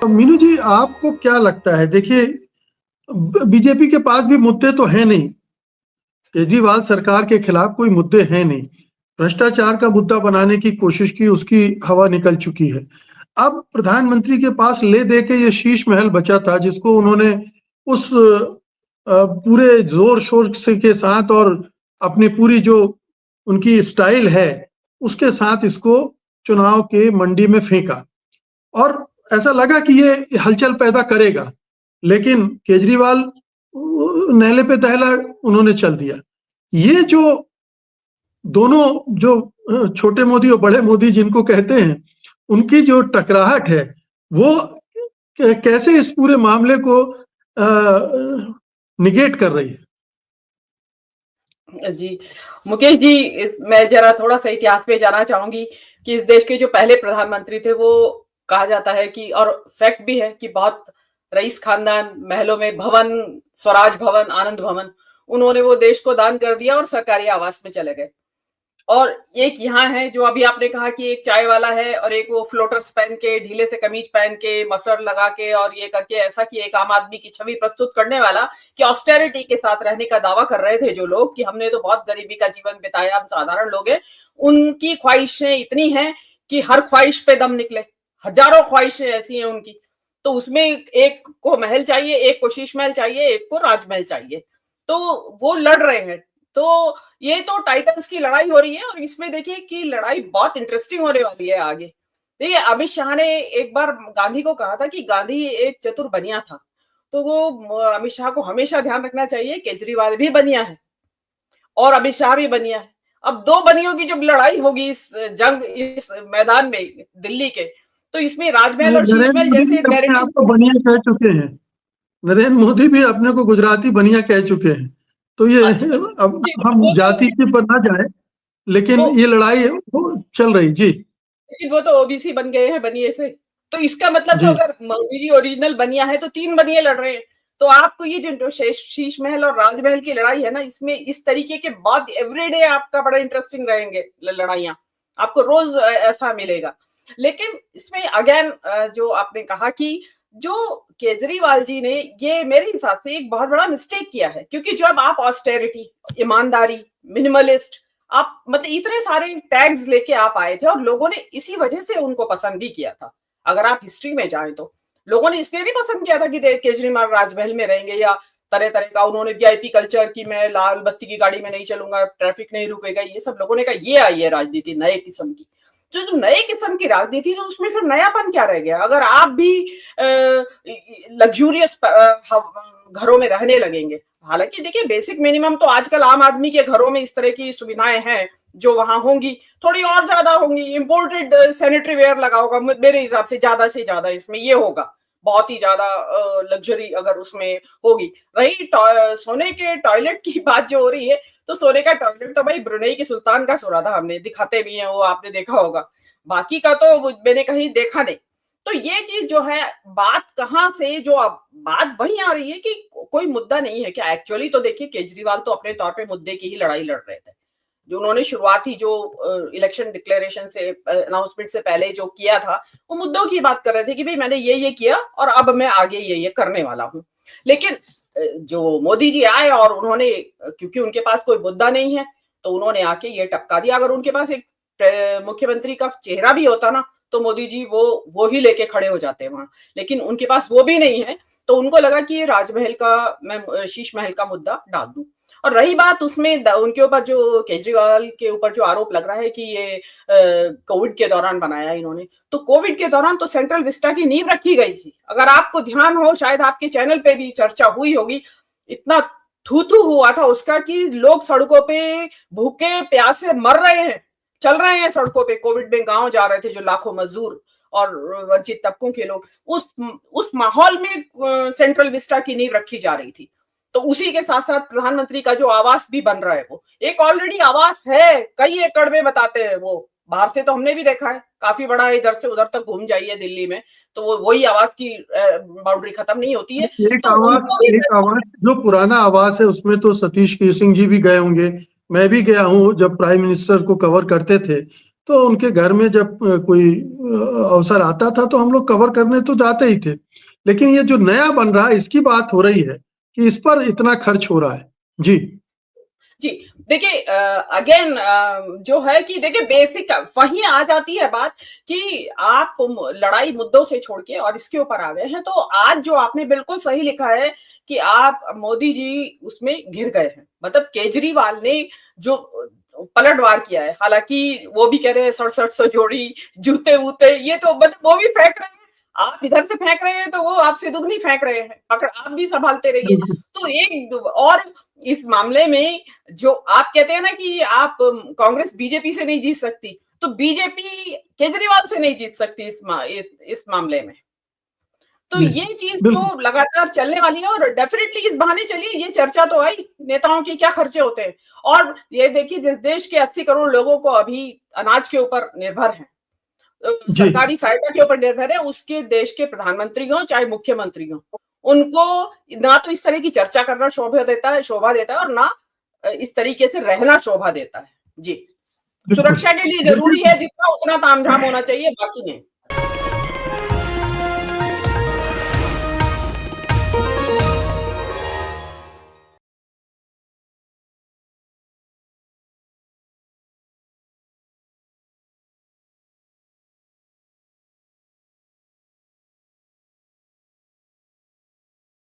मीनू जी, आपको क्या लगता है? देखिए, बीजेपी के पास भी मुद्दे तो हैं नहीं। केजरीवाल सरकार के खिलाफ कोई मुद्दे हैं नहीं। भ्रष्टाचार का मुद्दा बनाने की कोशिश की, उसकी हवा निकल चुकी है। अब प्रधानमंत्री के पास ले दे के ये शीश महल बचा था, जिसको उन्होंने उस पूरे जोर-शोर से के साथ और अपनी पूरी जो उनकी स्टाइल है, उसके साथ इसको चुनाव के मंडी में फेंका। और ऐसा लगा कि ये हलचल पैदा करेगा, लेकिन केजरीवाल नहले पे दहला उन्होंने चल दिया। ये जो दोनों जो छोटे मोदी और बड़े मोदी जिनको कहते हैं, उनकी जो टकराहट है, वो कैसे इस पूरे मामले को निगेट कर रही है? जी, मुकेश जी, मैं जरा थोड़ा सा इतिहास पे जाना चाहूंगी कि इस देश के जो पहले प्रधानमंत्री थे वो कहा जाता है कि, और फैक्ट भी है कि बहुत रईस खानदान, महलों में भवन, स्वराज भवन, आनंद भवन, उन्होंने वो देश को दान कर दिया और सरकारी आवास में चले गए। और एक यहाँ है जो अभी आपने कहा कि एक चाय वाला है और एक वो फ्लोटर्स पहन के, ढीले से कमीज पहन के, मफलर लगा के और ये करके, ऐसा कि एक आम आदमी की छवि प्रस्तुत करने वाला कि ऑस्टेरिटी के साथ रहने का दावा कर रहे थे जो लोग, कि हमने तो बहुत गरीबी का जीवन बिताया, हम साधारण लोग हैं। उनकी ख्वाहिशें इतनी हैं कि हर ख्वाहिश पे दम निकले। हजारों ख्वाहिशें ऐसी हैं उनकी। तो उसमें एक को महल चाहिए, एक को शीश महल चाहिए, एक को राजमहल चाहिए। तो वो लड़ रहे हैं। तो ये तो टाइटन्स की लड़ाई हो रही है और इसमें देखिए कि लड़ाई बहुत इंटरेस्टिंग होने वाली है आगे। देखिए, अमित शाह ने एक बार गांधी को कहा था कि गांधी एक चतुर बनिया था। तो वो अमित शाह को हमेशा ध्यान रखना चाहिए, केजरीवाल भी बनिया है और अमित शाह भी बनिया है। अब दो बनियों की जब लड़ाई होगी इस जंग, इस मैदान में दिल्ली के, तो इसमें राजमहल और नरेंद्र शीशमहल मोदी भी जैसे अपने आप नैरेटिव। को बनिया कह चुके हैं। नरेंद्र मोदी भी अपने को गुजराती बनिया कह चुके हैं। तो ये अच्छा अच्छा, अब हम वो जाति के पर ना जाए, लेकिन तो ये लड़ाई वो चल रही। जी, वो तो ओबीसी बन गए हैं बनिए से। तो इसका मतलब, तो जी। अगर मोदी जी ओरिजिनल बनिया है तो तीन बनिए लड़ रहे हैं। तो आपको ये जो शीश महल और राजमहल की लड़ाई है ना, इसमें इस तरीके के बहुत एवरीडे आपका बड़ा इंटरेस्टिंग रहेंगे लड़ाइयां। आपको रोज ऐसा मिलेगा। लेकिन इसमें अगेन जो आपने कहा कि जो केजरीवाल जी ने, ये मेरे हिसाब से एक बहुत बड़ा मिस्टेक किया है, क्योंकि जब आप ऑस्टेरिटी, ईमानदारी, मिनिमलिस्ट, आप मतलब इतने सारे टैग्स लेके आप आए थे और लोगों ने इसी वजह से उनको पसंद भी किया था। अगर आप हिस्ट्री में जाएं तो लोगों ने इसलिए नहीं पसंद किया था कि केजरीवाल राजमहल में रहेंगे या तरह तरह का, उन्होंने वीआईपी कल्चर की, मैं लाल बत्ती की गाड़ी में नहीं चलूंगा, ट्रैफिक नहीं रुकेगा, ये सब लोगों ने कहा ये आई है राजनीति नए किस्म की। जो नए किस्म की राजनीति, तो उसमें फिर नयापन क्या रह गया? अगर आप भी लग्जूरियस घरों में रहने लगेंगे, हालांकि देखिए बेसिक मिनिमम तो आजकल आम आदमी के घरों में इस तरह की सुविधाएं हैं जो वहां होंगी, थोड़ी और ज्यादा होंगी। इंपोर्टेड सैनिटरी वेयर लगा होगा मेरे हिसाब से ज्यादा इसमें ये होगा, बहुत ही ज्यादा लग्जरी अगर उसमें होगी। रही सोने के टॉयलेट की बात जो हो रही है, तो सोने का टॉयलेट तो भाई ब्रुनेई के सुल्तान का सोना था, हमने दिखाते भी हैं, वो आपने देखा होगा। बाकी का तो मैंने कहीं देखा नहीं। तो ये चीज जो है, बात कहां से, जो अब बात वही आ रही है कि कोई मुद्दा नहीं है क्या एक्चुअली। तो देखिए, केजरीवाल तो अपने तौर पे मुद्दे की ही लड़ाई लड़ रहे थे। जो उन्होंने शुरुआती जो इलेक्शन डिक्लेरेशन से, अनाउंसमेंट से पहले जो किया था, वो मुद्दों की बात कर रहे थे कि भाई मैंने ये किया और अब मैं आगे ये करने वाला हूं। लेकिन जो मोदी जी आए और उन्होंने, क्योंकि उनके पास कोई मुद्दा नहीं है, तो उन्होंने आके ये टपका दिया। अगर उनके पास एक मुख्यमंत्री का चेहरा भी होता ना, तो मोदी जी वो ही लेके खड़े हो जाते हैं वहां। लेकिन उनके पास वो भी नहीं है, तो उनको लगा कि ये राजमहल का, मैं शीश महल का मुद्दा डाल दूं। और रही बात उसमें उनके ऊपर, जो केजरीवाल के ऊपर जो आरोप लग रहा है कि ये कोविड के दौरान बनाया इन्होंने, तो कोविड के दौरान तो सेंट्रल विस्टा की नींव रखी गई थी। अगर आपको ध्यान हो, शायद आपके चैनल पे भी चर्चा हुई होगी, इतना थू हुआ था उसका कि लोग सड़कों पे भूखे प्यासे मर रहे हैं, चल रहे हैं सड़कों पे, कोविड में गांव जा रहे थे जो लाखों मजदूर और वंचित तबकों के लोग। उस माहौल में सेंट्रल विस्टा की नींव रखी जा रही थी। तो उसी के साथ साथ प्रधानमंत्री का जो आवास भी बन रहा है, वो एक ऑलरेडी आवास है, कई एकड़ में बताते हैं वो। बाहर से तो हमने भी देखा है, काफी बड़ा है, इधर से उधर तक घूम जाइए दिल्ली में, तो वो वही आवास की बाउंड्री खत्म नहीं होती है। एक तो उनको भी एक आवास जो पुराना आवास है, उसमें तो सतीश सिंह जी भी गए होंगे। मैं भी गया हूँ, जब प्राइम मिनिस्टर को कवर करते थे। तो उनके घर में जब कोई अवसर आता था तो हम लोग कवर करने तो जाते ही थे। लेकिन ये जो नया बन रहा है इसकी बात हो रही है कि इस पर इतना खर्च हो रहा है। जी। जी, देखिए अगेन जो है कि देखिए बेसिक वहीं आ जाती है बात कि आप लड़ाई मुद्दों से छोड़ के और इसके ऊपर आ गए हैं। तो आज जो आपने बिल्कुल सही लिखा है कि आप मोदी जी उसमें घिर गए हैं। मतलब केजरीवाल ने जो पलटवार किया है, हालांकि वो भी कह रहे हैं 67 जोड़ी जूते-वूते, ये तो मतलब वो भी फेंक रहे हैं। आप इधर से फेंक रहे हैं तो वो आपसे दुगनी फेंक रहे हैं। पकड़ आप भी संभालते रहिए। बिल्कुल। तो एक और इस मामले में जो आप कहते हैं ना कि आप कांग्रेस बीजेपी से नहीं जीत सकती, तो बीजेपी केजरीवाल से नहीं जीत सकती इस मामले में। तो जी, ये चीज बिल्कुल। तो लगातार चलने वाली है और डेफिनेटली इस बहाने चलिए ये चर्चा तो आई नेताओं के क्या खर्चे होते हैं। और ये देखिए जिस देश के 80 करोड़ लोगों को अभी अनाज के ऊपर निर्भर है, जी, सरकारी सहायता के ऊपर निर्भर है, उसके देश के प्रधानमंत्री हों चाहे मुख्यमंत्री हों, उनको ना तो इस तरह की चर्चा करना शोभा देता है और ना इस तरीके से रहना शोभा देता है। जी, बिल्कुल। सुरक्षा के लिए देखिए जरूरी है जितना उतना तामझाम होना चाहिए, बाकी नहीं।